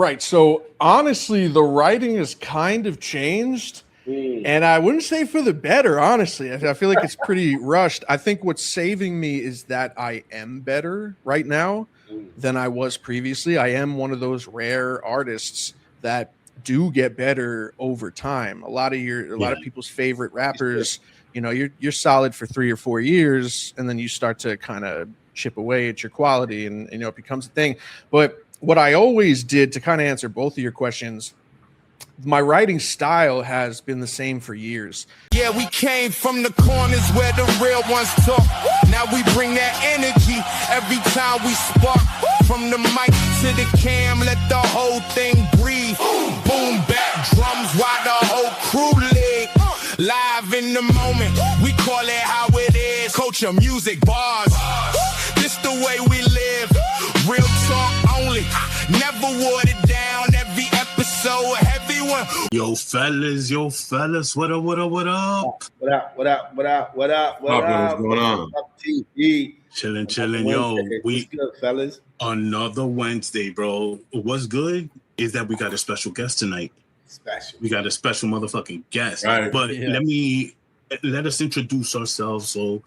Right. So honestly, the writing has kind of changed. And I wouldn't say for the better, honestly. I feel like it's pretty rushed. I think what's saving me is that I am better right now than I was previously. I am one of those rare artists that do get better over time. A lot of people's favorite rappers, you're solid for 3 or 4 years, and then you start to kind of chip away at your quality, and it becomes a thing. But what I always did, to kind of answer both of your questions, my writing style has been the same for years. Yeah, we came from the corners where the real ones talk. Now we bring that energy every time we spark. From the mic to the cam, let the whole thing breathe. Boom, back drums while the whole crew leg. Live in the moment, we call it how it is. Culture, music, bars. This the way we live. Real talk only, never watered down. Every episode, heavy one. Yo fellas, what up? What up? What's going on? TV. Chilling. Yo, What's good, fellas? Another Wednesday, bro. What's good is that we got a special guest tonight. We got a special motherfucking guest. Right. But let us introduce ourselves so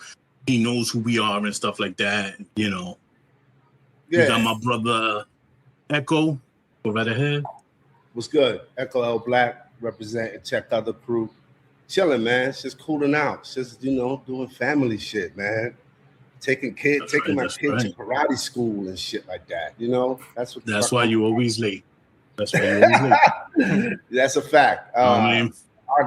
he knows who we are and stuff like that. Yeah. We got my brother Echo. Go right ahead. What's good? Echo L Black, representing Check Other Crew. Chilling, man. It's just cooling out. It's just, doing family shit, man. Taking my kids to karate school and shit like that. That's why you always late. That's That's a fact. Our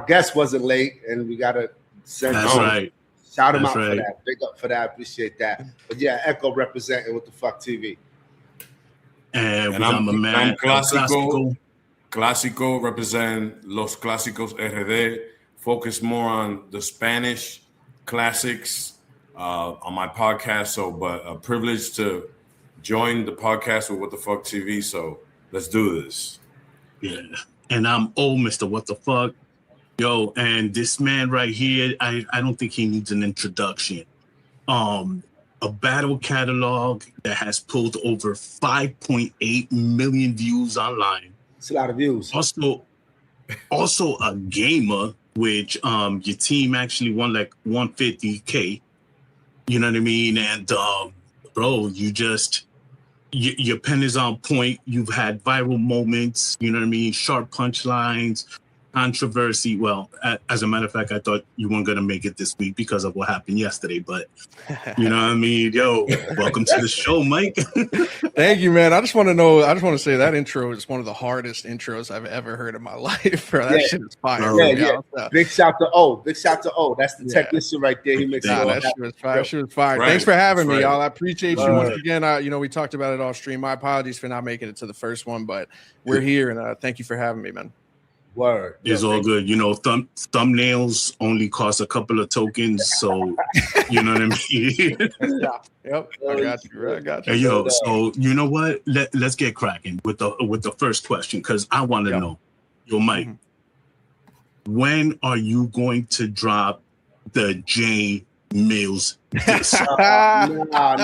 guest wasn't late, and we gotta send That's right. Shout him out for that. Big up for that. Appreciate that. But yeah, Echo representing What the Fuck TV. And I'm a man. I'm Clásico represent Los Clásicos RD. Focus more on the Spanish classics on my podcast. But a privilege to join the podcast with What the Fuck TV. So let's do this. Yeah. And I'm old Mr. What the Fuck. Yo, and this man right here, I don't think he needs an introduction. A battle catalog that has pulled over 5.8 million views online. It's a lot of views. Also a gamer, which your team actually won like 150K. You know what I mean? And bro, your pen is on point. You've had viral moments, you know what I mean? Sharp punchlines, controversy. Well, as a matter of fact, I thought you weren't going to make it this week because of what happened yesterday, but you know what I mean? Yo, welcome to the show, Mike. Thank you, man. I just want to say that intro is one of the hardest intros I've ever heard in my life, bro. That shit is fire. Yeah. Big shout to O. That's the technician right there. He makes that shit was fire. Shit was fire. Right. Thanks for having me, y'all. I appreciate you once again. We talked about it off stream. My apologies for not making it to the first one, but we're here, and thank you for having me, man. Word. It's all good. Thumbnails only cost a couple of tokens, so you know what I mean? Yep. I got you. Hey, yo, so you know what? Let's get cracking with the first question, because I want to know, yo, Mike, when are you going to drop the J Mills disc? Come on,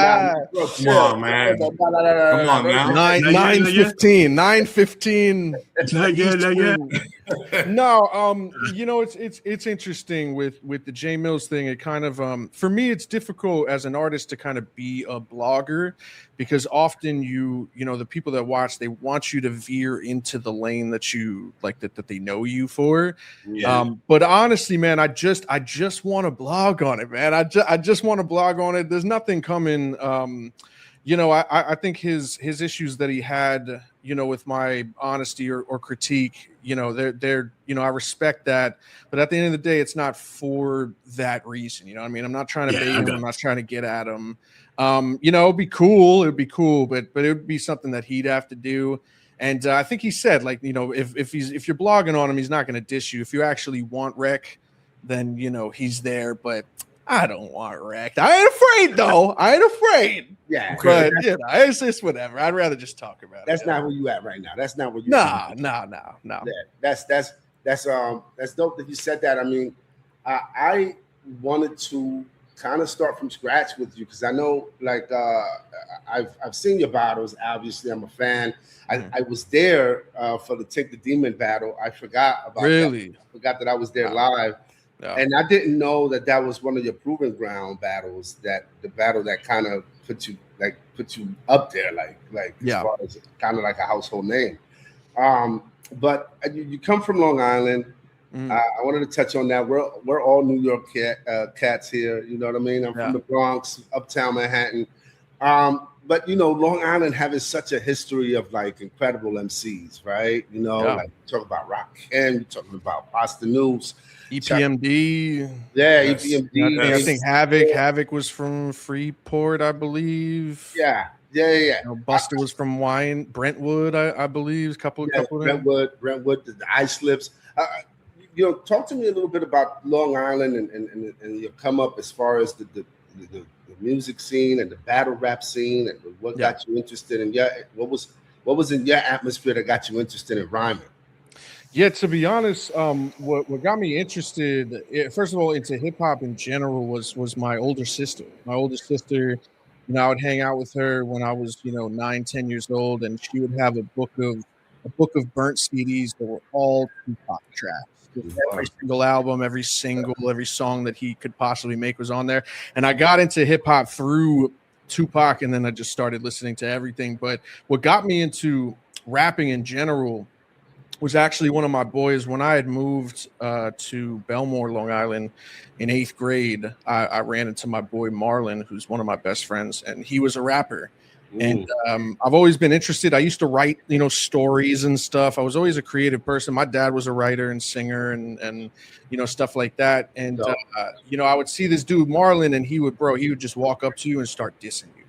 man. Come on now. 9:15. No, it's interesting with the J Mills thing. It kind of for me, it's difficult as an artist to kind of be a blogger, because often the people that watch, they want you to veer into the lane that you like, that they know you for. But honestly, man, I just want to blog on it, man. I just want to blog on it. There's nothing coming. I think his issues that he had, with my honesty or critique, they're I respect that, but at the end of the day, it's not for that reason. You know what I mean? I'm not trying to bait him. I'm not trying to get at him. It'd be cool, but it would be something that he'd have to do. And I think he said, like, if you're blogging on him, he's not going to diss you. If you actually want rec, then he's there. But I don't want wrecked. I ain't afraid, though. Yeah. But, it's whatever. I'd rather just talk about That's it. not where you at right now. That's not where you Nah. Yeah, that's dope that you said that. I mean, I wanted to kind of start from scratch with you, because I know, like, I've seen your battles. Obviously, I'm a fan. I was there for the Take the Demon battle. I forgot about Really? that. I forgot that I was there live. Yeah. And I didn't know that that was one of your proving ground battles, that the battle that kind of put you up there, like as far as kind of like a household name. But you come from Long Island. I wanted to touch on that. We're all New York cats here. You know what I mean? I'm from the Bronx, uptown Manhattan. But you know, Long Island having such a history of like incredible MCs, right? You know, like you talk about Rock Ken, you're talking about Pasta News. EPMD. EPMD. I think Havoc was from Freeport, I believe. Yeah. You know, Buster was from Brentwood, I believe. Couple of them. Brentwood, the Ice Slips. You know, talk to me a little bit about Long Island and your come up as far as the music scene and the battle rap scene, and what got you interested in what was in your atmosphere that got you interested in rhyming. Yeah, to be honest, what got me interested, first of all, into hip hop in general was my older sister. My older sister, you know, I would hang out with her when I was, 9, 10 years old, and she would have a book of burnt CDs that were all Tupac tracks. Every single album, every song that he could possibly make was on there. And I got into hip hop through Tupac, and then I just started listening to everything. But what got me into rapping in general was actually one of my boys. When I had moved to Belmore, Long Island in 8th grade, I ran into my boy Marlon, who's one of my best friends, and he was a rapper. And I've always been interested. I used to write, stories and stuff. I was always a creative person. My dad was a writer and singer and stuff like that. And, I would see this dude, Marlon, and he would just walk up to you and start dissing you.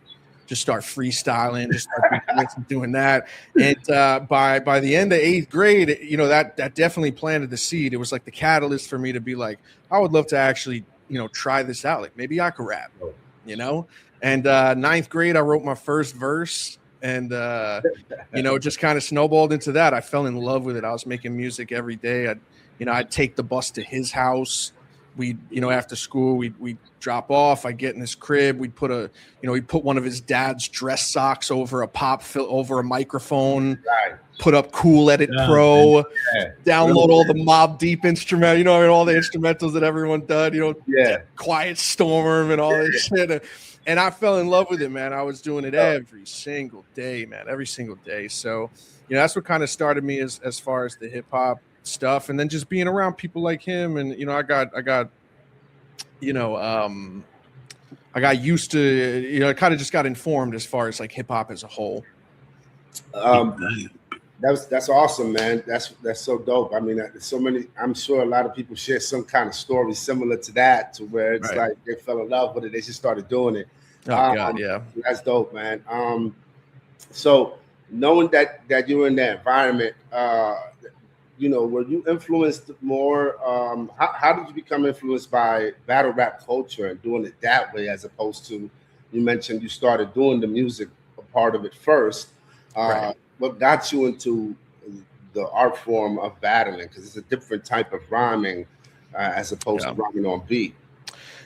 Just start freestyling, just start doing that. And by the end of 8th grade, that definitely planted the seed. It was like the catalyst for me to be like, I would love to actually, try this out. Like maybe I could rap, And 9th grade, I wrote my first verse, and just kind of snowballed into that. I fell in love with it. I was making music every day. I'd take the bus to his house. We'd, after school, we'd drop off. I'd get in his crib. We'd put he'd put one of his dad's dress socks over a microphone. Right. Put up Cool Edit Pro. Download all the Mobb Deep instrument. All the instrumentals that everyone does. Quiet Storm and all this shit. And I fell in love with it, man. I was doing it every single day, man. Every single day. So, that's what kind of started me as far as the hip hop stuff, and then just being around people like him, and I got used to, I kind of just got informed as far as like hip hop as a whole. That's awesome, man. That's so dope. I mean, so many. I'm sure a lot of people share some kind of story similar to that, to where it's like they fell in love with it. They just started doing it. Oh God, yeah. That's dope, man. So knowing that you're in that environment, were you influenced more? How did you become influenced by battle rap culture and doing it that way, as opposed to, you mentioned you started doing the music part of it first. What got you into the art form of battling? Because it's a different type of rhyming as opposed to rhyming on beat.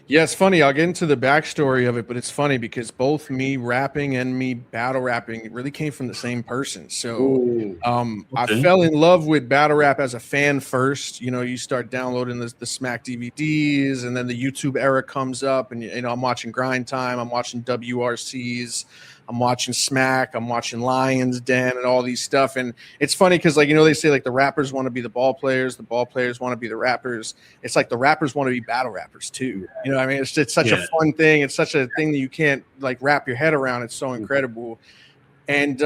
Yeah, it's funny. I'll get into the backstory of it, but it's funny because both me rapping and me battle rapping really came from the same person. So I fell in love with battle rap as a fan first. You start downloading the Smack DVDs, and then the YouTube era comes up, and I'm watching Grind Time, I'm watching WRCs, I'm watching Smack, I'm watching Lions Den and all these stuff. And it's funny because, like, they say like the rappers want to be the ball players want to be the rappers. It's like the rappers want to be battle rappers too. I mean, it's such a fun thing. It's such a thing that you can't like wrap your head around. It's so incredible. And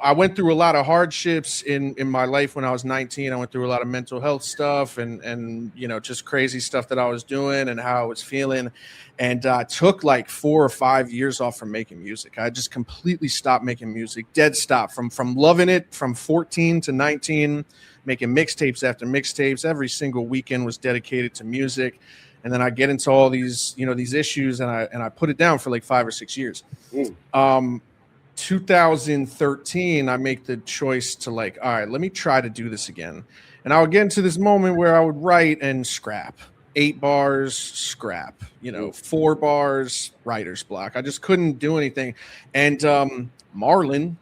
I went through a lot of hardships in my life when I was 19. I went through a lot of mental health stuff and just crazy stuff that I was doing and how I was feeling. And I took like 4 or 5 years off from making music. I just completely stopped making music, dead stop from loving it from 14 to 19, making mixtapes after mixtapes. Every single weekend was dedicated to music. And then I get into all these, these issues, and I put it down for like 5 or 6 years. 2013, I make the choice to like, all right, let me try to do this again. And I would get into this moment where I would write and scrap. 8 bars, scrap. 4 bars, writer's block. I just couldn't do anything. And Marlon,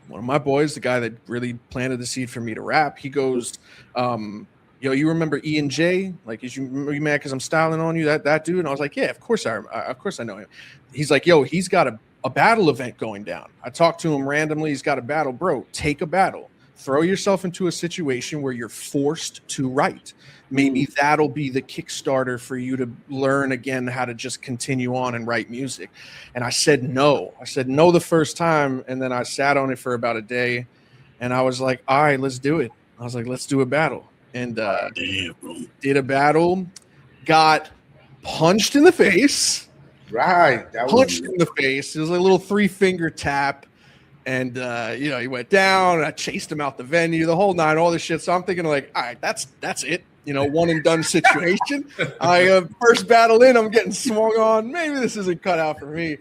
one of my boys, the guy that really planted the seed for me to rap, he goes, you remember Ian J? Like, you mad because I'm styling on you? That dude? And I was like, yeah, of course I know him. He's like, yo, he's got a battle event going down. I talked to him randomly. He's got a battle. Bro, take a battle. Throw yourself into a situation where you're forced to write. Maybe that'll be the Kickstarter for you to learn again how to just continue on and write music. And I said no. The first time, and then I sat on it for about a day, and I was like, all right, let's do it. I was like, let's do a battle. And did a battle, got punched in the face. Right. Punched in the face. It was a little 3-finger tap. And, he went down. And I chased him out the venue, the whole 9, all this shit. So I'm thinking like, all right, that's it. One and done situation. I first battle in, I'm getting swung on. Maybe this isn't cut out for me.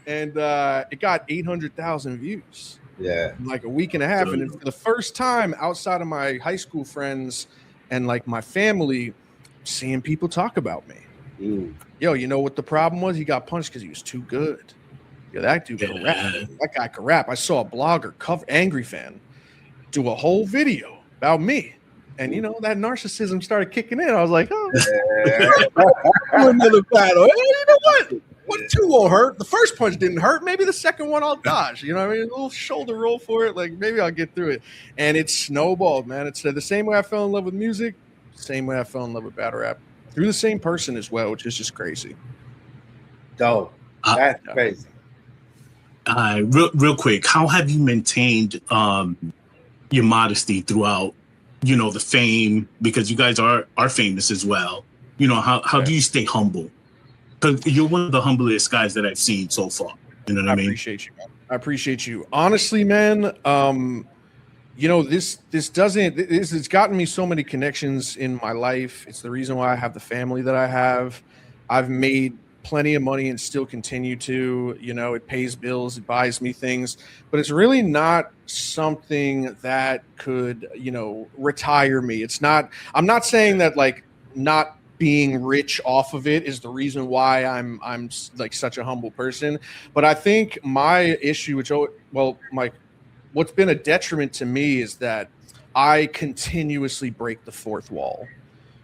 And it got 800,000 views. Yeah. In like a week and a half. And for the first time outside of my high school friends and like my family, seeing people talk about me. Yo, you know what the problem was? He got punched because he was too good. Yo, that dude could rap. That guy could rap. I saw a blogger, Angry Fan, do a whole video about me. And, that narcissism started kicking in. I was like, another battle. Hey, you know what? What 2 won't hurt? The first punch didn't hurt. Maybe the second one I'll dodge. You know what I mean? A little shoulder roll for it. Like, maybe I'll get through it. And it snowballed, man. It's the same way I fell in love with music, same way I fell in love with battle rap. Through the same person as well, which is just crazy. Dope. That's crazy. Real quick, how have you maintained your modesty throughout, the fame? Because you guys are famous as well. How do you stay humble? Because you're one of the humblest guys that I've seen so far. You know what I mean? I appreciate you. Honestly, man, this has gotten me so many connections in my life. It's the reason why I have the family that I have. I've made plenty of money and still continue to, it pays bills, it buys me things, but it's really not something that could, retire me. I'm not saying that like not being rich off of it is the reason why I'm like such a humble person. But I think my issue, what's been a detriment to me is that I continuously break the fourth wall.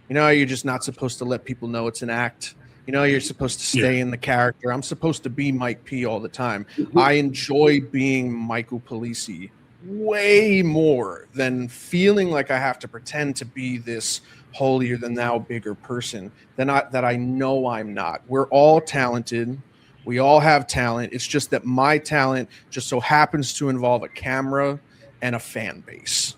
You're just not supposed to let people know it's an act. You're supposed to stay in the character. I'm supposed to be Mike P all the time. I enjoy being Michael Polisi way more than feeling like I have to pretend to be this holier than thou bigger person that I know I'm not. We're all talented. We all have talent. It's just that my talent just so happens to involve a camera and a fan base.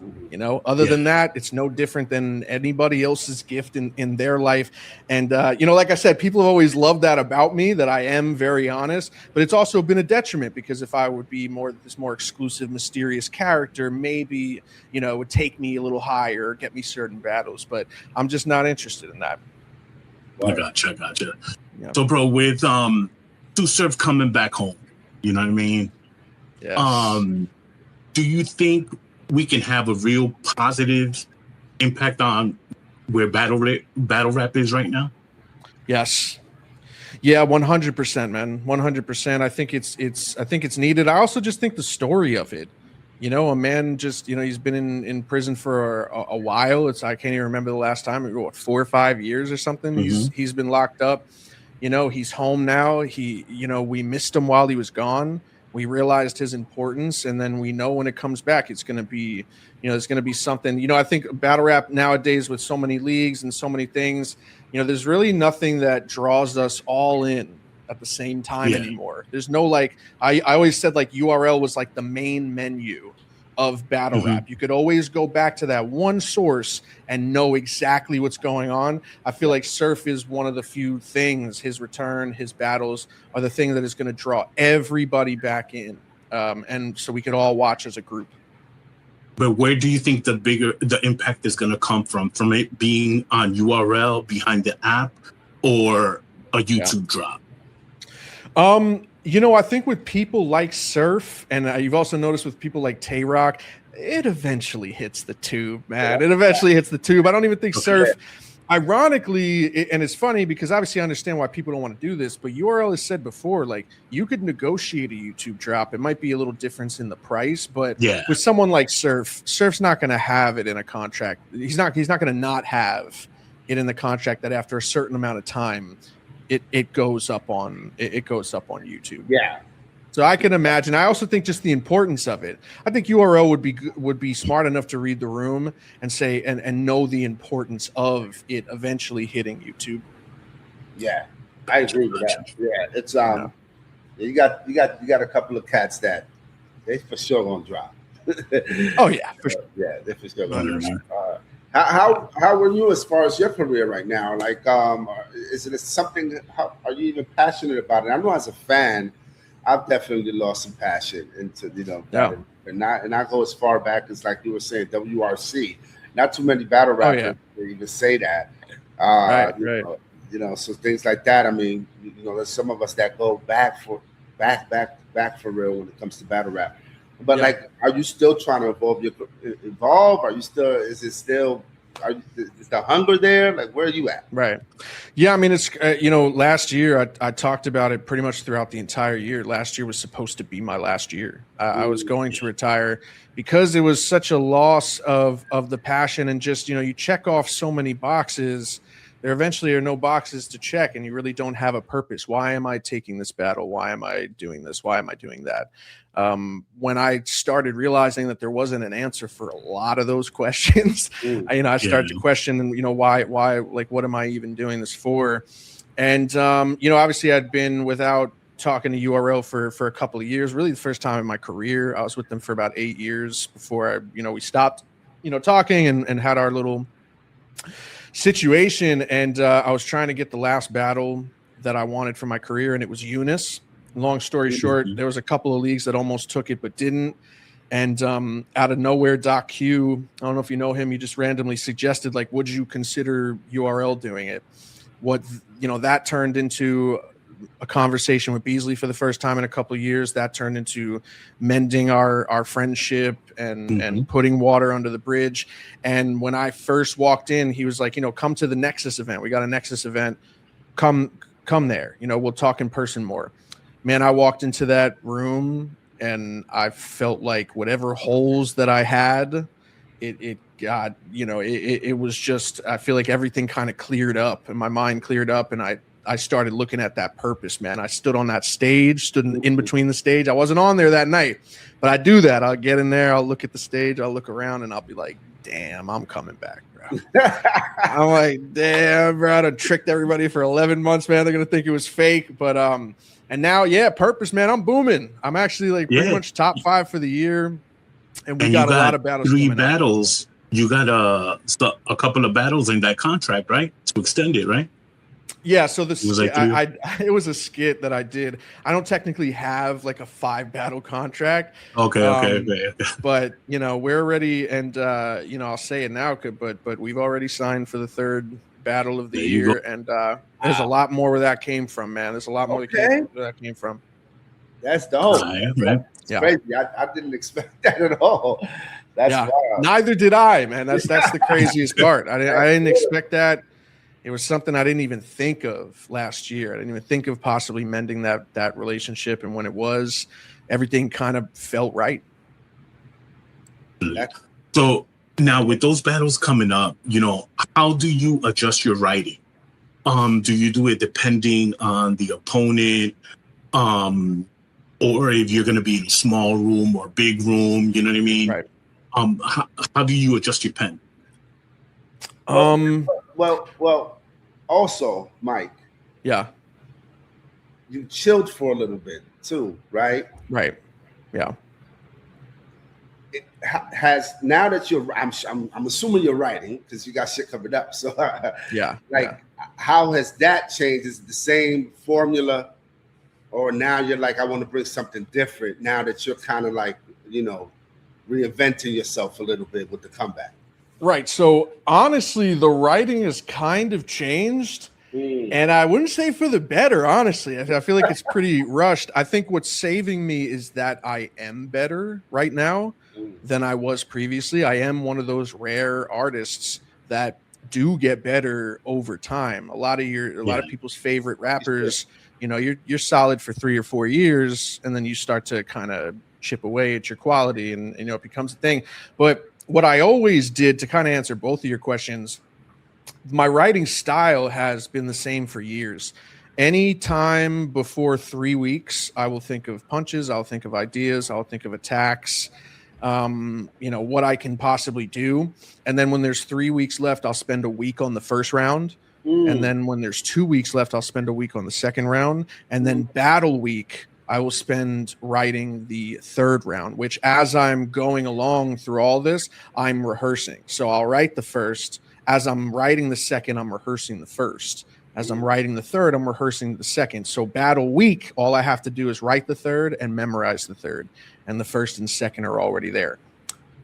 Other than that, it's no different than anybody else's gift in their life. And like I said, people have always loved that about me, that I am very honest, but it's also been a detriment because if I would be this more exclusive, mysterious character, maybe it would take me a little higher or get me certain battles, but I'm just not interested in that. I gotcha. Yeah. So bro, with Too Surf coming back home, you know what I mean? Yes. Do you think we can have a real positive impact on where battle rap is right now? Yes. Yeah, 100%, man. 100%. I think it's needed. I also just think the story of it, a man just, he's been in prison for a while. I can't even remember the last time, 4 or 5 years or something. Mm-hmm. He's been locked up. He's home now. We missed him while he was gone. We realized his importance, and then we know when it comes back, it's going to be, there's going to be something. I think battle rap nowadays with so many leagues and so many things, there's really nothing that draws us all in at the same time anymore. There's no I always said like URL was like the main menu of battle rap. You could always go back to that one source and know exactly what's going on. I feel like Surf is one of the few things, his return, his battles are the thing that is going to draw everybody back in. And so we could all watch as a group. But where do you think the impact is going to come from? From it being on URL behind the app or a YouTube drop? I think with people like Surf, and you've also noticed with people like Tay Rock, it eventually hits the tube, man. It eventually hits the tube. I don't even think Surf, Ironically, and it's funny because obviously I understand why people don't want to do this, but URL has said before, like you could negotiate a YouTube drop. It might be a little difference in the price, but with someone like Surf's not going to have it in a contract. He's not going to not have it in the contract that after a certain amount of time, it goes up on YouTube. Yeah. So I can imagine. I also think just the importance of it. I think URL would be smart enough to read the room and say and know the importance of it eventually hitting YouTube. Yeah, I agree with that. Yeah, it's you got a couple of cats that they for sure gonna drop. Oh yeah, for sure. Yeah, they for sure gonna drop. How were you as far as your career right now? Like, is it something? Are you even passionate about it? I know as a fan, I've definitely lost some passion into and I go as far back as like you were saying WRC. Not too many battle rappers even say that. Right. So things like that. I mean, there's some of us that go back for real when it comes to battle rap. But like, are you still trying to evolve? Are you still? Is it still? Is the hunger there? Like, where are you at? Right. Yeah. I mean, it's last year I talked about it pretty much throughout the entire year. Last year was supposed to be my last year. I was going to retire because it was such a loss of the passion and just you check off so many boxes. There eventually are no boxes to check, and you really don't have a purpose. Why am I taking this battle? Why am I doing this? Why am I doing that? When I started realizing that there wasn't an answer for a lot of those questions, I started to question, why, like, what am I even doing this for? And, obviously I'd been without talking to URL for a couple of years, really the first time in my career. I was with them for about 8 years before we stopped, talking and had our little situation. And I was trying to get the last battle that I wanted for my career, and it was Eunice. Long story short, there was a couple of leagues that almost took it but didn't. And out of nowhere, Doc Q, I don't know if you know him, he just randomly suggested, like, would you consider URL doing it? That turned into a conversation with Beasley for the first time in a couple of years. That turned into mending our friendship and putting water under the bridge. And when I first walked in, he was like, come to the Nexus event. We got a Nexus event. Come there. We'll talk in person more. Man, I walked into that room and I felt like whatever holes that I had, it was just, I feel like everything kind of cleared up and my mind cleared up, and I started looking at that purpose, man. I stood on that stage, stood in between the stage. I wasn't on there that night, but I do that. I'll get in there, I'll look at the stage, I'll look around, and I'll be like, damn, I'm coming back, bro. I'm like, damn, bro, I tricked everybody for 11 months, man. They're going to think it was fake. But, and now, purpose, man, I'm booming. I'm actually like pretty much top 5 for the year. And we got a lot of battles. 3 battles. You got a couple of battles in that contract, right? To extend it, right? Yeah, so it was a skit that I did. I don't technically have like a 5 battle contract. Okay. But we're already, and I'll say it now, but we've already signed for the 3rd battle of the year, and there's a lot more where that came from, man. There's a lot more where that came from. That's dope. Right? It's crazy. I didn't expect that at all. That's wild. Neither did I, man. That's the craziest part. I didn't expect that. It was something I didn't even think of last year. I didn't even think of possibly mending that relationship. And when it was, everything kind of felt right. So now with those battles coming up, how do you adjust your writing? Do you do it depending on the opponent? Or if you're going to be in a small room or big room, you know what I mean? Right. How do you adjust your pen? Well, also, Mike. Yeah. You chilled for a little bit too, right? Right. Yeah. It has, now that you're, I'm assuming you're writing because you got shit covered up. So how has that changed? Is it the same formula, or now you're like, I want to bring something different now that you're kind of like, reinventing yourself a little bit with the comeback? Right. So honestly, the writing has kind of changed, and I wouldn't say for the better, honestly. I feel like it's pretty rushed. I think what's saving me is that I am better right now than I was previously. I am one of those rare artists that do get better over time. A lot of people's favorite rappers, you're solid for 3 or 4 years, and then you start to kind of chip away at your quality, and it becomes a thing. But what I always did, to kind of answer both of your questions, my writing style has been the same for years. Any time before 3 weeks, I will think of punches, I'll think of ideas, I'll think of attacks, what I can possibly do. And then when there's 3 weeks left, I'll spend a week on the first round. And then when there's 2 weeks left, I'll spend a week on the second round. And then battle week, I will spend writing the third round, which, as I'm going along through all this, I'm rehearsing. So I'll write the first. As I'm writing the second, I'm rehearsing the first. As I'm writing the third, I'm rehearsing the second. So battle week, all I have to do is write the third and memorize the third. And the first and second are already there.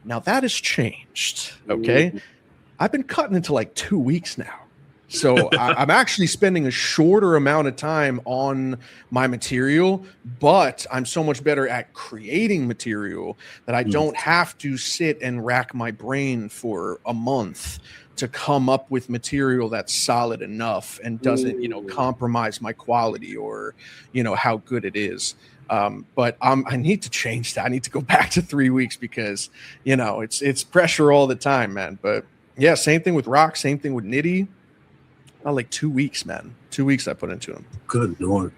Now that has changed. Okay. I've been cutting into like 2 weeks now. So I'm actually spending a shorter amount of time on my material, but I'm so much better at creating material that I don't have to sit and rack my brain for a month to come up with material that's solid enough and doesn't, compromise my quality or, how good it is. But I need to change that. I need to go back to 3 weeks because, it's pressure all the time, man. But yeah, same thing with Rock, same thing with Nitty. Like 2 weeks, man. 2 weeks I put into them. Good Lord.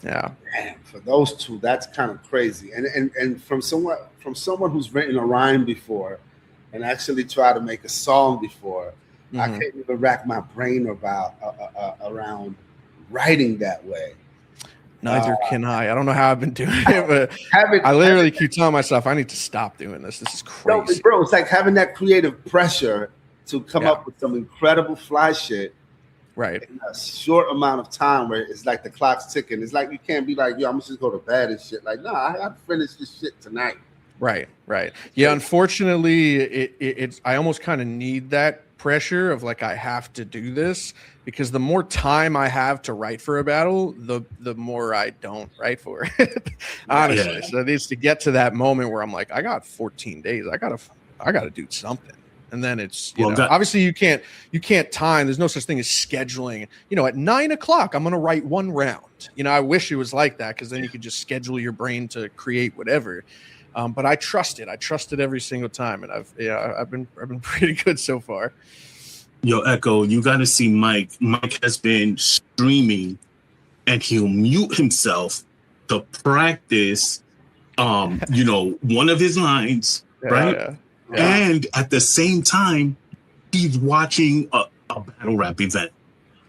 Yeah. Man, for those two, that's kind of crazy. And from someone who's written a rhyme before and actually tried to make a song before, I can't even rack my brain about around writing that way. Neither can I. I don't know how I've been doing it, but I literally keep telling myself I need to stop doing this. This is crazy. No, bro, it's like having that creative pressure to come up with some incredible fly shit. Right. In a short amount of time where it's like the clock's ticking. It's like you can't be like, yo, I'm just go to bed and shit. Like, no, I got to finish this shit tonight. Right. Yeah, unfortunately, it's I almost kind of need that pressure of like I have to do this because the more time I have to write for a battle, the more I don't write for it. Honestly. Yeah. So it needs to get to that moment where I'm like, I got 14 days. I gotta do something. And then it's obviously you can't time. There's no such thing as scheduling. At 9 o'clock, I'm gonna write one round. I wish it was like that because then you could just schedule your brain to create whatever. But I trust it. I trust it every single time, and I've been pretty good so far. Yo, Echo, you got to see Mike. Mike has been streaming, and he'll mute himself to practice, one of his lines, right? Yeah. And at the same time, he's watching a battle rap event.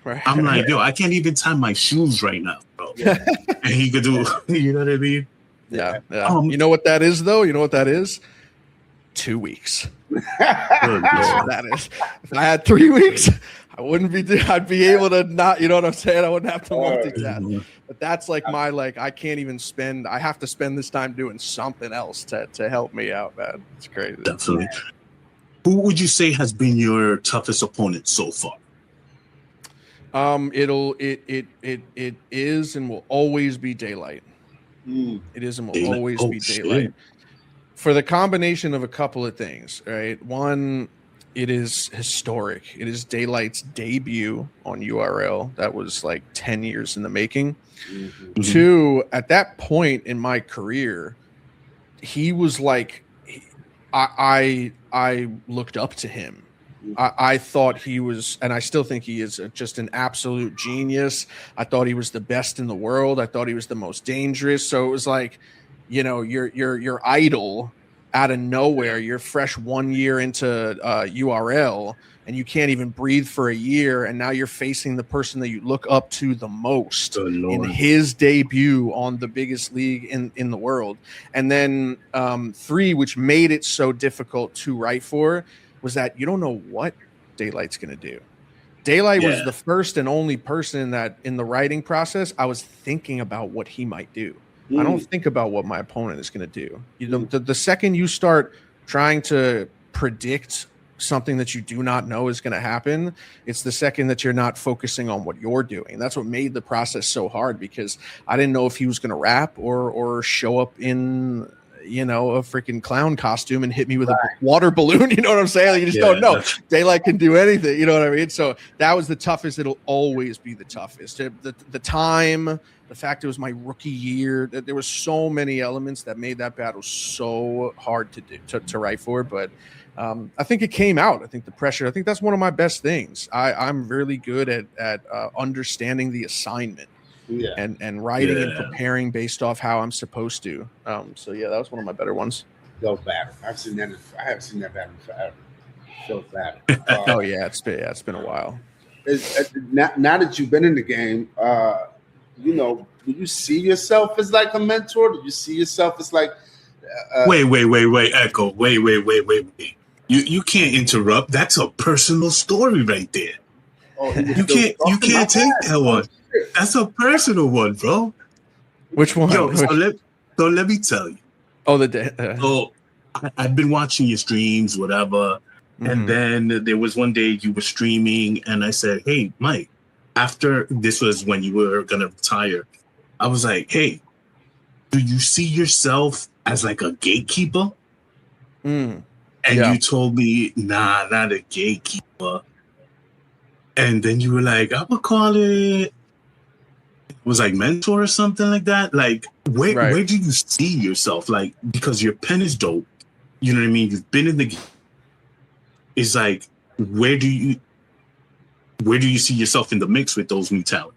Right. I'm like, yo, I can't even tie my shoes right now, bro. And he could do, you know what I mean? Yeah. You know what that is, though? You know what that is? 2 weeks. That is. If I had 3 weeks, I wouldn't be. I'd be able to not. You know what I'm saying? I wouldn't have to multitask. But that's like my I can't even spend. I have to spend this time doing something else to help me out, man. It's crazy. Definitely. Who would you say has been your toughest opponent so far? It is and will always be Daylyt. It is and will always be Daylyt. Shit. For the combination of a couple of things, right? One, it is historic. It is Daylyt's debut on URL. That was like 10 years in the making. Mm-hmm. Two, at that point in my career, he was like, I looked up to him. I thought he was, and I still think he is just an absolute genius. I thought he was the best in the world. I thought he was the most dangerous. So it was like, your idol out of nowhere. You're fresh 1 year into URL, and you can't even breathe for a year, and now you're facing the person that you look up to the most in his debut on the biggest league in the world. And then 3, which made it so difficult to write for, was that you don't know what Daylyt's going to do. Daylyt was the first and only person that in the writing process I was thinking about what he might do. I don't think about what my opponent is going to do. The second you start trying to predict something that you do not know is going to happen, it's the second that you're not focusing on what you're doing. That's what made the process so hard, because I didn't know if he was going to rap or show up in a freaking clown costume and hit me with a water balloon. You know what I'm saying? Like, you just don't know. Daylyt can do anything. You know what I mean? So that was the toughest. It'll always be the toughest. The time, the fact it was my rookie year, that there was so many elements that made that battle so hard to do, to write for. But I think it came out. I think the pressure, I think that's one of my best things. I'm really good at understanding the assignment. And writing and preparing based off how I'm supposed to. So yeah, that was one of my better ones. Go battle. I haven't seen that battle forever. So battle. Oh yeah, it's been a while. Now that you've been in the game, do you see yourself as like a mentor? Do you see yourself as like? Wait, Echo. Wait. You can't interrupt. That's a personal story right there. Oh, you can't take that one. That's a personal one, bro. Which one? Yo, so let me tell you. Oh, the day. So I've been watching your streams, whatever. And then there was one day you were streaming, and I said, "Hey, Mike." After this was when you were gonna retire, I was like, "Hey, do you see yourself as like a gatekeeper?" And you told me, "Nah, not a gatekeeper." And then you were like, "I would call it." Was like mentor or something like that. Like where do you see yourself? Like, because your pen is dope, you know what I mean? You've been in the game. It's like where do you see yourself in the mix with those new talent?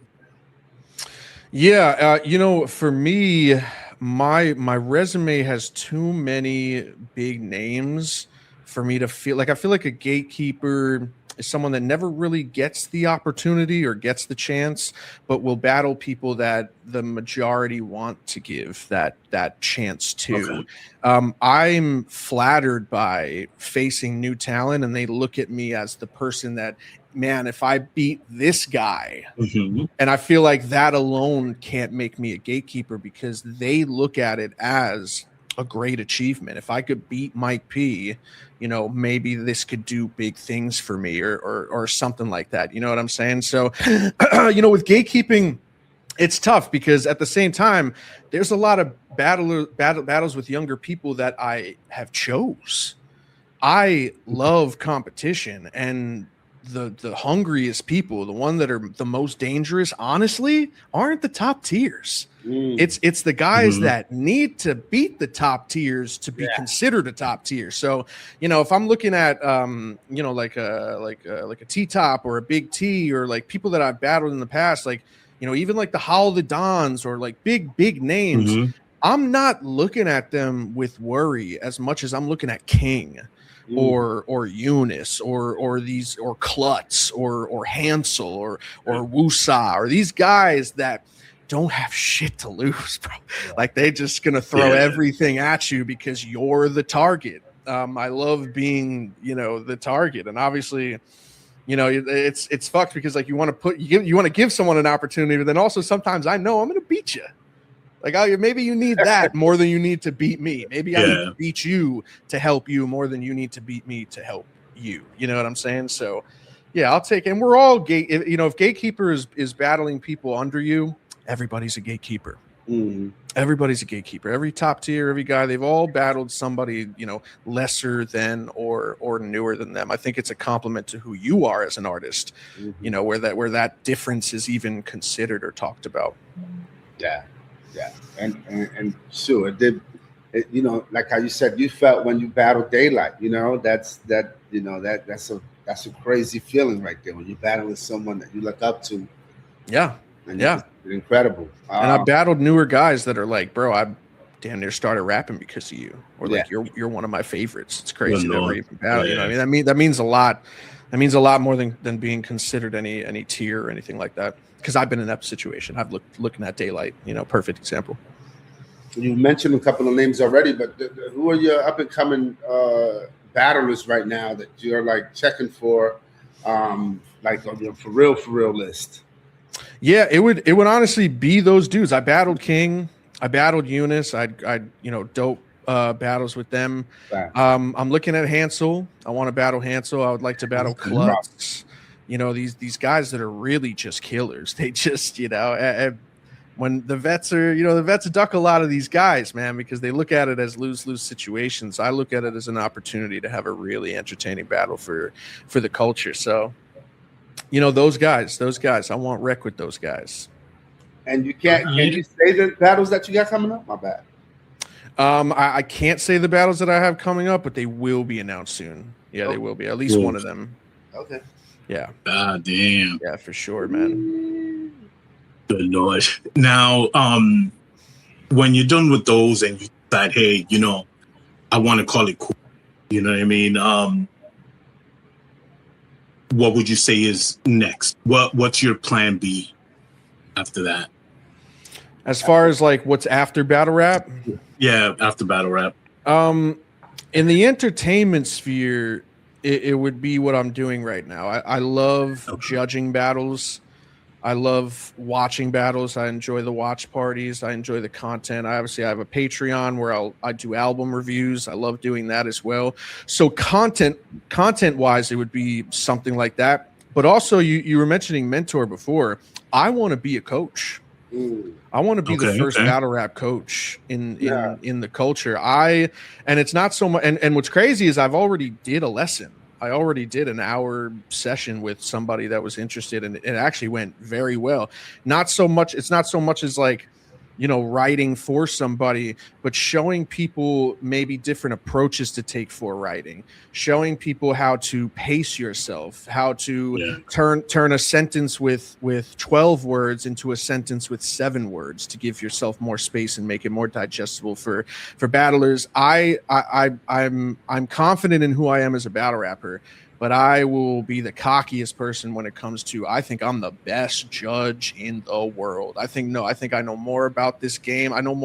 Yeah, for me, my resume has too many big names for me to feel like a gatekeeper is someone that never really gets the opportunity or gets the chance, but will battle people that the majority want to give that chance to. Okay. I'm flattered by facing new talent, and they look at me as the person that, man, if I beat this guy, and I feel like that alone can't make me a gatekeeper because they look at it as a great achievement. If I could beat Mike P, maybe this could do big things for me or something like that. You know what I'm saying? So, with gatekeeping, it's tough because at the same time, there's a lot of battles with younger people that I have chose. I love competition, and the hungriest people, the one that are the most dangerous, honestly, aren't the top tiers. It's the guys that need to beat the top tiers to be considered a top tier. So, if I'm looking at like a T-top or a Big T or like people that I've battled in the past, like, even like the Howl of the Dons or like big names, I'm not looking at them with worry as much as I'm looking at King or Eunice or these or Klutz or Hansel or Wusa or these guys that don't have shit to lose, bro. Like they just gonna throw everything at you because you're the target. I love being, the target, and obviously, it's fucked because like you want to give someone an opportunity, but then also sometimes I know I'm gonna beat you. Like, maybe you need that more than you need to beat me. Maybe I need to beat you to help you more than you need to beat me to help you. You know what I'm saying? So, yeah, I'll take it. And we're all if gatekeeper is battling people under you, everybody's a gatekeeper. Everybody's a gatekeeper. Every top tier, every guy, they've all battled somebody, lesser than or newer than them. I think it's a compliment to who you are as an artist, where that difference is even considered or talked about. Yeah. And sure, it did. Like how you said, you felt when you battled Daylyt. That's a crazy feeling right there when you're battling someone that you look up to. Yeah, It's incredible. And I battled newer guys that are like, bro, I damn near started rapping because of you, or like you're one of my favorites. It's crazy that we're even battling. That means a lot. That means a lot more than being considered any tier or anything like that. Because I've been in that situation. I've looking at Daylyt, perfect example. You mentioned a couple of names already, but who are your up and coming battlers right now that you're like checking for, like on your for real list? Yeah, it would honestly be those dudes. I battled King, I battled Eunice, I dope battles with them. I'm looking at Hansel. I want to battle Hansel. I would like to battle Klutz. These guys that are really just killers. They just, when the vets duck a lot of these guys, man, because they look at it as lose-lose situations. I look at it as an opportunity to have a really entertaining battle for the culture. So, those guys, I want wreck with those guys. And you can you say the battles that you got coming up? My bad. I can't say the battles that I have coming up, but they will be announced soon. Yeah, they will be. At least one of them. Okay. Yeah. Ah, damn. Yeah, for sure, man. Good Lord. Now, when you're done with those and you decide, hey, I want to call it cool. You know what I mean? What would you say is next? What's your plan B after that? As far as like what's after battle rap? Yeah, after battle rap. In the entertainment sphere, it would be what I'm doing right now. I love judging battles. I love watching battles. I enjoy the watch parties. I enjoy the content. I have a Patreon where I do album reviews. I love doing that as well. So content wise, it would be something like that. But also you were mentioning mentor before. I want to be a coach. I want to be the first battle rap coach in the culture. And it's not so much. And what's crazy is I've already did a lesson. I already did an hour session with somebody that was interested, and it actually went very well. It's not so much as like, writing for somebody, but showing people maybe different approaches to take for writing, showing people how to pace yourself, how to turn a sentence with 12 words into a sentence with 7 words to give yourself more space and make it more digestible for battlers. I'm confident in who I am as a battle rapper, but I will be the cockiest person when it comes to, I think I'm the best judge in the world. I think I know more about this game. I know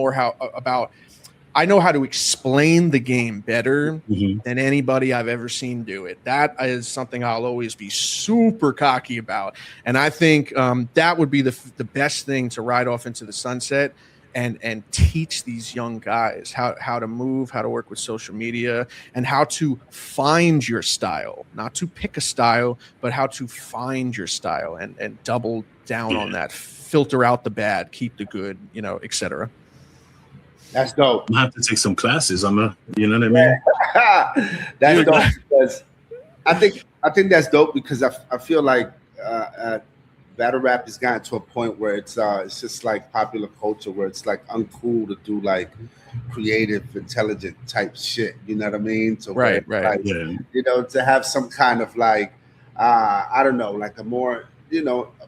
I know how to explain the game better than anybody I've ever seen do it. That is something I'll always be super cocky about. And I think that would be the best thing to ride off into the sunset and teach these young guys how to move, how to work with social media, and how to find your style, not to pick a style, but how to find your style and double down on that, filter out the bad, keep the good, etc. That's dope. I have to take some classes. You know what I mean? That's dope because I think that's dope because I feel like battle rap has gotten to a point where it's just like popular culture where it's like uncool to do like creative, intelligent type shit. You know what I mean? So right. Like, to have some kind of like I don't know, like a more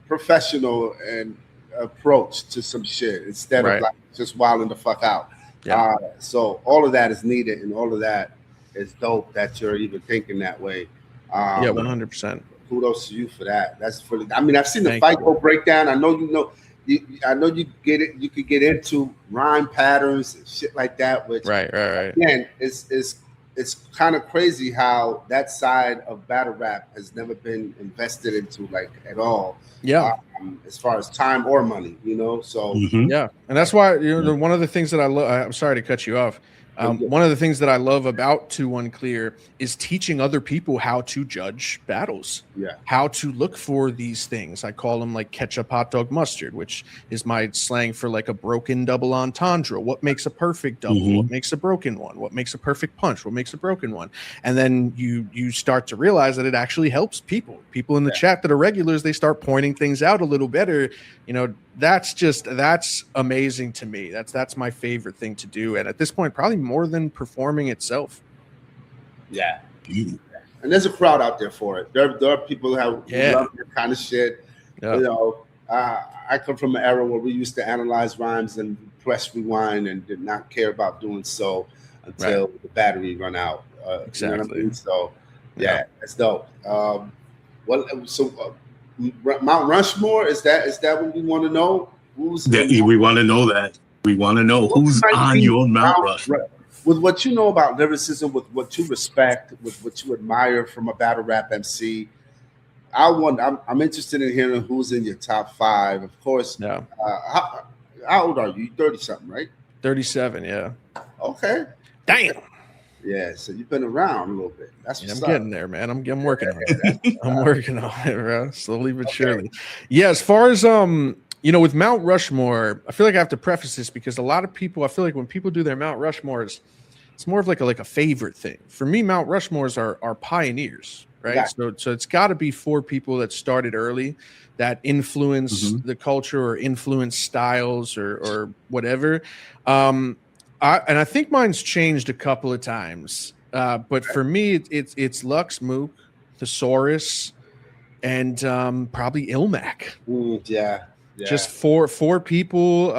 professional and approach to some shit instead of like just wilding the fuck out. Yeah. So all of that is needed, and all of that is dope that you're even thinking that way. 100%. Kudos to you for that. That's fully. I mean, I've seen the fight code breakdown. I know I know you get it. You could get into rhyme patterns and shit like that. Which right. Again, it's kind of crazy how that side of battle rap has never been invested into like at all. Yeah. As far as time or money, So yeah, and that's why one of the things that I love. I'm sorry to cut you off. One of the things that I love about 2-1 Clear is teaching other people how to judge battles, how to look for these things. I call them like ketchup, hot dog, mustard, which is my slang for like a broken double entendre. What makes a perfect double? What makes a broken one? What makes a perfect punch? What makes a broken one? And then you start to realize that it actually helps people. People in the chat that are regulars, they start pointing things out a little better. That's amazing to me. That's my favorite thing to do. And at this point, probably more than performing itself. Yeah. And there's a crowd out there for it. There are people who love that kind of shit. Yeah. I come from an era where we used to analyze rhymes and press rewind and did not care about doing so until the battery run out. Exactly. You know what I mean? So that's dope. Mount Rushmore, is that what we want to know? We want to know that. We want to know who's on your Mount Rushmore. With what you know about lyricism, with what you respect, with what you admire from a battle rap MC, I'm interested in hearing who's in your top 5. Of course. Yeah. How old are you? 30-something, right? 37, yeah. Okay. Damn. Yeah, so you've been around a little bit. That's what's up. Getting there, man. I'm working on it. I'm working on it, bro. Slowly but surely. Yeah, as far as with Mount Rushmore, I feel like I have to preface this because a lot of people, I feel like when people do their Mount Rushmores, it's more of like a favorite thing. For me, Mount Rushmores are pioneers, right? Yeah. So it's got to be for people that started early, that influence the culture or influence styles or whatever. I think mine's changed a couple of times, but for me, it's Lux, Mook, Thesaurus, and probably Ilmac. Yeah. Just four people.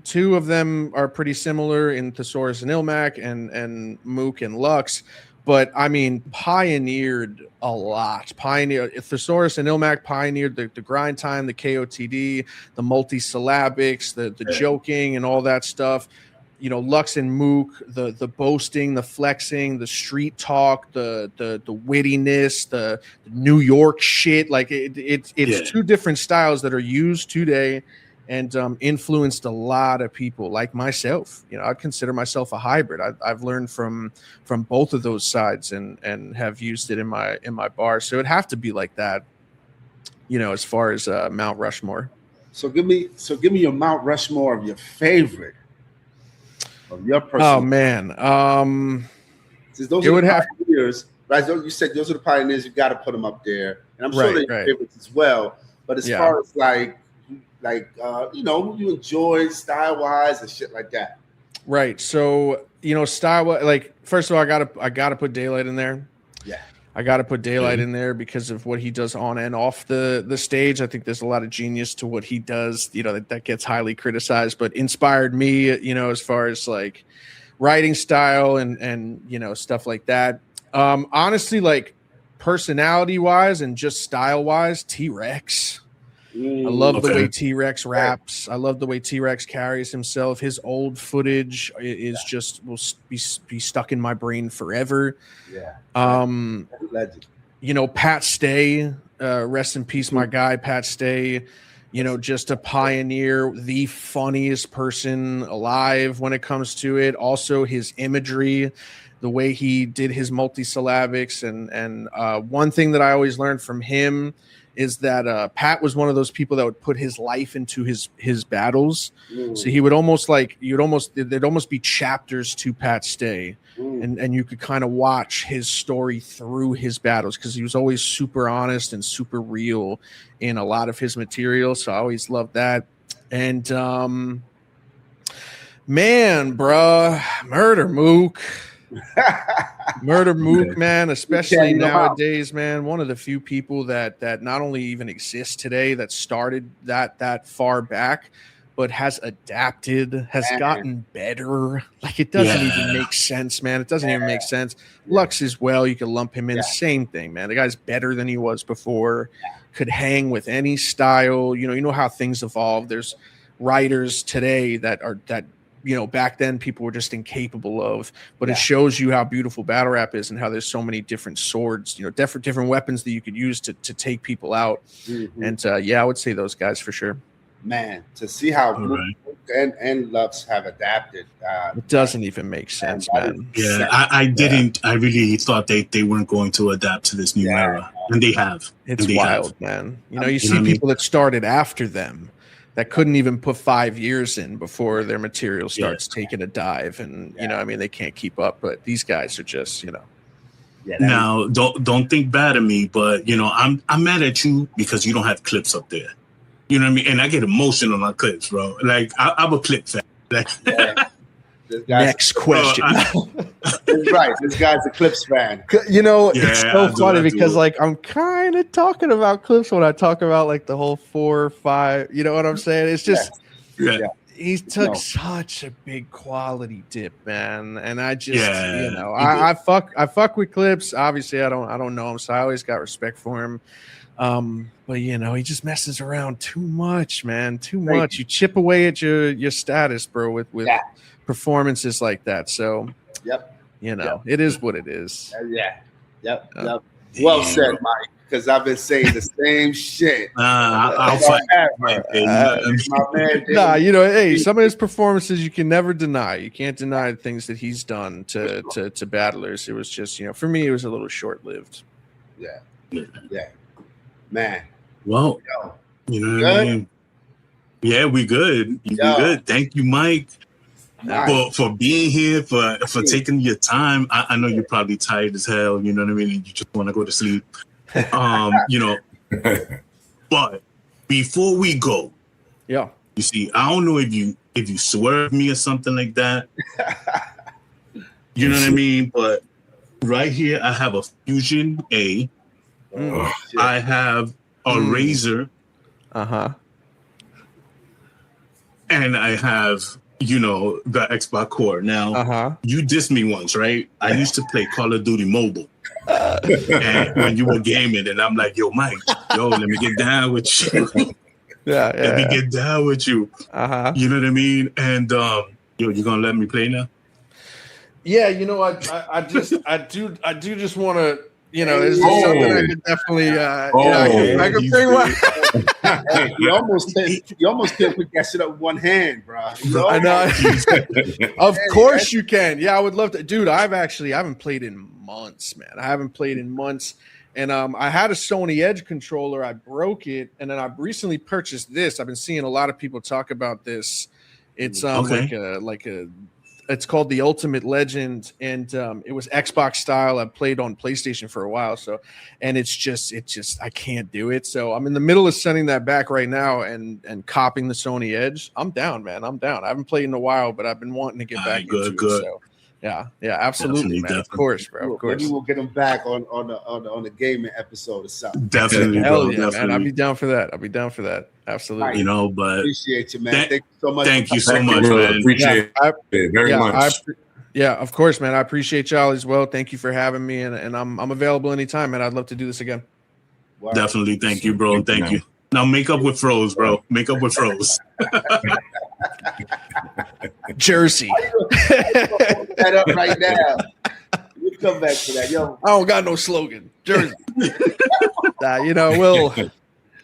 Two of them are pretty similar in Thesaurus and Ilmac, and Mook and Lux. But I mean, pioneered a lot. Thesaurus and Ilmac pioneered the grind time, the KOTD, the multisyllabics, the joking, and all that stuff. Lux and Mook, the boasting, the flexing, the street talk, the wittiness, the New York shit. Like it's two different styles that are used today and influenced a lot of people like myself. I'd consider myself a hybrid. I've learned from both of those sides and have used it in my bar. So it'd have to be like that, as far as Mount Rushmore. So give me your Mount Rushmore of your favorite. Of your personal. Oh man, Since those are the pioneers, right? You said those are the pioneers. You got to put them up there, and I'm sure they're your favorites as well. But as far as like who you enjoy style wise and shit like that. Right. So style, like first of all, I gotta put Daylyt in there. Yeah. I got to put Daylyt in there because of what he does on and off the stage. I think there's a lot of genius to what he does, that gets highly criticized, but inspired me, as far as like writing style and stuff like that. Honestly, like personality wise and just style wise, T-Rex. I love the way T-Rex raps. I love the way T-Rex carries himself. His old footage is just will be stuck in my brain forever. Yeah. Legend. Pat Stay, rest in peace, my guy, Pat Stay. Just a pioneer, the funniest person alive when it comes to it. Also, his imagery, the way he did his multisyllabics, and one thing that I always learned from him is that Pat was one of those people that would put his life into his battles. So he would there'd almost be chapters to Pat Stay, and you could kind of watch his story through his battles because he was always super honest and super real in a lot of his material. So I always loved that. And man, bruh, Murder Mook. Murder Mook, man, especially nowadays, man, one of the few people that not only even exist today that started that far back, but has adapted, has gotten better. Like it doesn't even make sense, man. It doesn't even make sense. Lux as well, you could lump him in. Same thing, man. The guy's better than he was before. Could hang with any style. You know how things evolve. There's writers today that back then people were just incapable of, but it shows you how beautiful battle rap is and how there's so many different swords, different weapons that you could use to take people out. And I would say those guys for sure. Man, to see how Mook and Lux have adapted. It doesn't even make sense, man. Yeah, I didn't. I really thought they weren't going to adapt to this new era, and they have. It's wild, man. You see people that started after them that couldn't even put 5 years in before their material starts taking a dive, and they can't keep up. But these guys are just, Now, don't think bad of me, but I'm mad at you because you don't have clips up there. You know what I mean? And I get emotional on my clips, bro. Like I'm a clip fan. Like, next question. That's right. This guy's a Clips fan. It's so funny because like I'm kind of talking about Clips when I talk about like the whole 4 or 5. You know what I'm saying? It's just he took such a big quality dip, man. And I just I fuck with Clips. Obviously, I don't know him, so I always got respect for him. But he just messes around too much, man. Too much. You chip away at your status, bro, with performances like that. So it is what it is. Yep. Well said, Mike. Because I've been saying the same shit. I'll fight. Hey, some of his performances you can never deny. You can't deny the things that he's done to battlers. It was just, for me, it was a little short-lived. Yeah. Man. Well, you know what I mean? Yeah, we good. We good. Thank you, Mike, for being here, for taking your time. I know you're probably tired as hell. You know what I mean? You just want to go to sleep. You know, but before we go, yeah, you see, I don't know if you swerve me or something like that. You know what I mean? But right here, I have a Fusion A. I have a Razor. And I have, you know, the Xbox Core. Now, you dissed me once, right? I used to play Call of Duty Mobile. And when you were gaming, and I'm like, yo, Mike, let me get down with you. Let me get down with you. You know what I mean? And you gonna let me play now? Yeah, you know, I do just want to, you know, is this something I could definitely, I could bring one. Hey, you almost can't put that shit up with one hand, bro. I know. Of course you can. Yeah, I would love to, dude. I haven't played in months, man. I haven't played in months, and I had a Sony Edge controller. I broke it, and then I recently purchased this. I've been seeing a lot of people talk about this. It's it's called the Ultimate Legend, and it was Xbox style. I played on PlayStation for a while, and it's just I can't do it. So I'm in the middle of sending that back right now and copying the Sony Edge. I'm down, man. I'm down. I haven't played in a while, but I've been wanting to get back into it. So yeah, absolutely, man. Of course, bro. Of course. Maybe we'll get them back on the gaming episode or something. Definitely, hell yeah, definitely. man. I'll be down for that. Absolutely. You know, but appreciate you, man. Thank you so much. Thank you so much, man. Appreciate it very much. Of course, man. I appreciate y'all as well. Thank you for having me, and I'm available anytime, man. I'd love to do this again. Wow. Definitely. Thank you, bro. Thank you. Now make up with Froze, bro. Make up with Froze. Jersey. That up right now. We'll come back to that, yo. I don't got no slogan. Jersey. You know,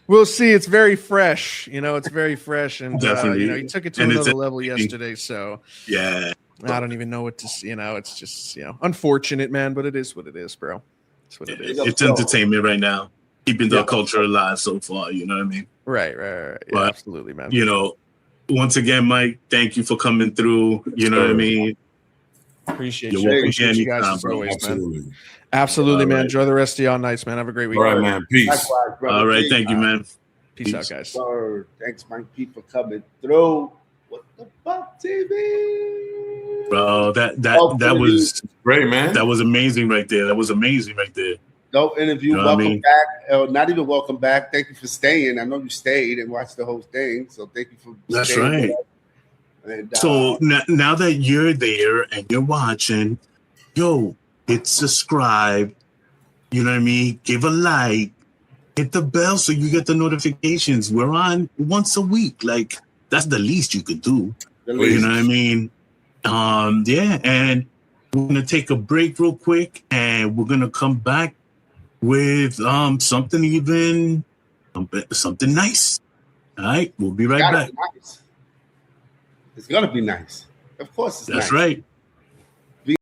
we'll see. It's very fresh. You know, it's very fresh, and definitely. You know, you took it to another level yesterday. So yeah, I don't even know what to. You know, it's just unfortunate, man. But it is what it is, bro. It's what it is. It's entertainment right now, keeping the culture alive so far. You know what I mean? Right. Yeah, but, absolutely, man. You know, once again, Mike, thank you for coming through. You know what I mean? Appreciate you guys as always, man. Absolutely, man. Enjoy the rest of y'all nights, man. Have a great week. All right, man. Peace. Likewise, brother. All right, thank you, man. Peace out, guys. Sir. Thanks, Mike P, for coming through. What the fuck, TV? Bro, that was great, man. That was amazing right there. Dope interview. Welcome back. Not even welcome back. Thank you for staying. I know you stayed and watched the whole thing. So thank you for That's staying. right. And, so now that you're there and you're watching, hit subscribe. You know what I mean? Give a like. Hit the bell so you get the notifications. We're on once a week. Like, that's the least you could do. You know what I mean? And we're gonna take a break real quick, and we're gonna come back with something nice. All right, we'll be right back. Nice. It's gonna be nice. Of course, it's nice. That's right.